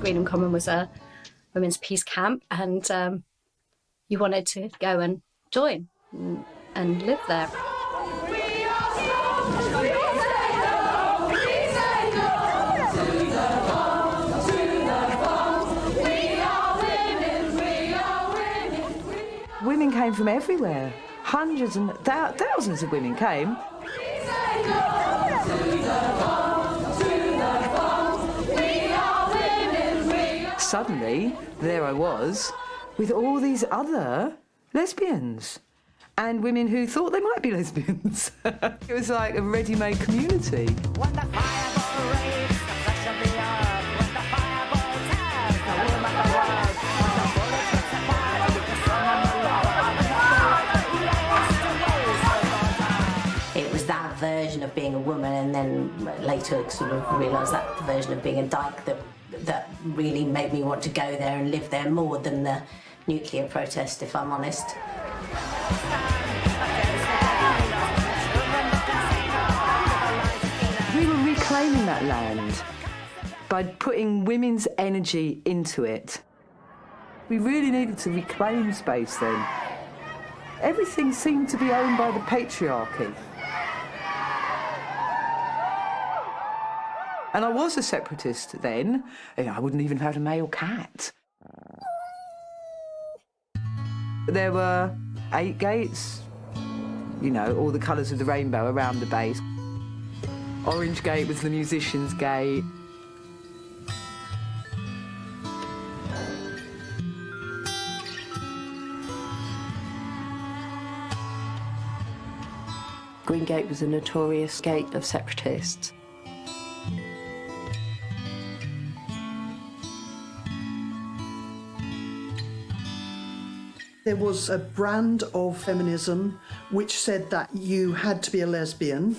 Greenham Common was a women's peace camp, and you wanted to go and join and live there. Women came from everywhere. Hundreds and thousands of women came. Suddenly, there I was with all these other lesbians and women who thought they might be lesbians. It was like a ready-made community. When the fireball raves, the flesh of the earth. When the fireball tears, the womb of the world. When the bullet hits the body, the sun and the love. It was that version of being a woman, and then later sort of realised that version of being a dyke that really made me want to go there and live there more than the nuclear protest, if I'm honest. We were reclaiming that land by putting women's energy into it. We really needed to reclaim space then. Everything seemed to be owned by the patriarchy. And I was a separatist then. I wouldn't even have had a male cat. There were 8 gates, all the colours of the rainbow around the base. Orange gate was the musician's gate. Green Gate was a notorious gate of separatists. There was a brand of feminism which said that you had to be a lesbian.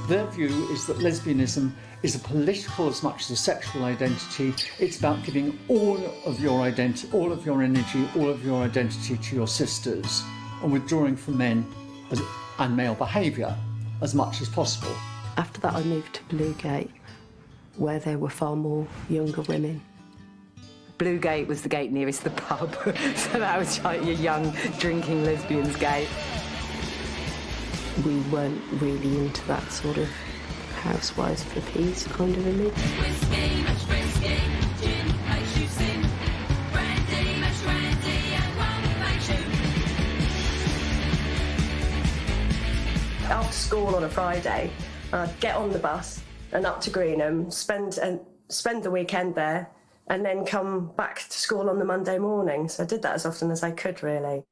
Their view is that lesbianism is a political as much as a sexual identity. It's about giving all of your identity, all of your energy, all of your identity to your sisters and withdrawing from men and male behaviour as much as possible. After that I moved to Blue Gate, where there were far more younger women. Blue Gate was the gate nearest the pub, so that was like your young drinking lesbians gate. We weren't really into that sort of housewives for peace kind of image. After school on a Friday, I'd get on the bus and up to Greenham, spend the weekend there, and then come back to school on the Monday morning. So I did that as often as I could, really.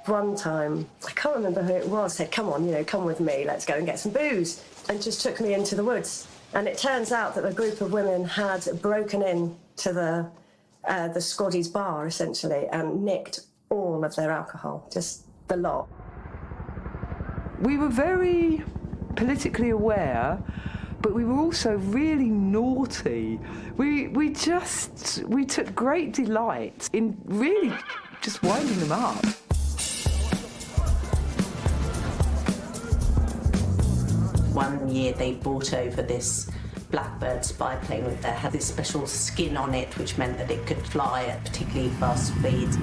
One time, I can't remember who it was, said, come on, come with me, let's go and get some booze, and just took me into the woods. And it turns out that a group of women had broken in to the Scotty's bar, essentially, and nicked all of their alcohol, just the lot. We were very politically aware, but we were also really naughty. We took great delight in really just winding them up. One year they brought over this Blackbird spy plane that had this special skin on it, which meant that it could fly at particularly fast speeds.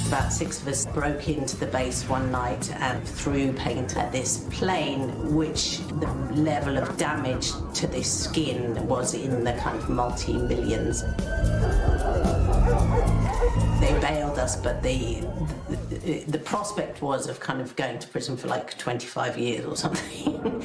About 6 of us broke into the base one night and threw paint at this plane, which the level of damage to this skin was in the kind of multi-millions. They bailed us, but the prospect was of kind of going to prison for like 25 years or something.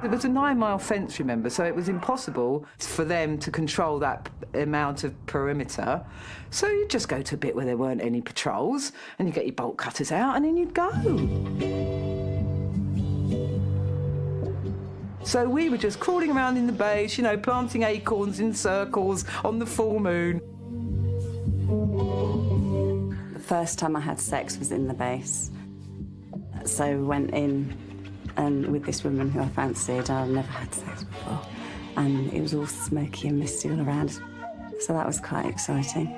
It was a 9-mile fence, remember, so it was impossible for them to control that amount of perimeter. So you'd just go to a bit where there weren't any patrols, and you get your bolt cutters out, and then you'd go. So we were just crawling around in the base, planting acorns in circles on the full moon. The first time I had sex was in the base. So we went in and with this woman who I fancied. I'd never had sex before. And it was all smoky and misty all around. So that was quite exciting.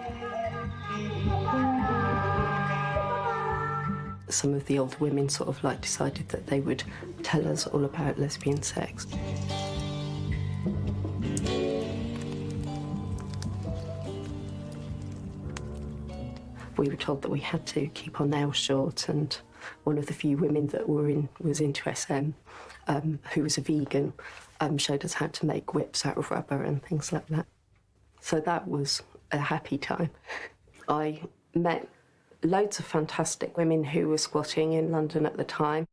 some of the older women sort of like decided that they would tell us all about lesbian sex. We were told that we had to keep our nails short, and one of the few women that was into SM, who was a vegan, showed us how to make whips out of rubber and things like that. So that was a happy time. I met loads of fantastic women who were squatting in London at the time.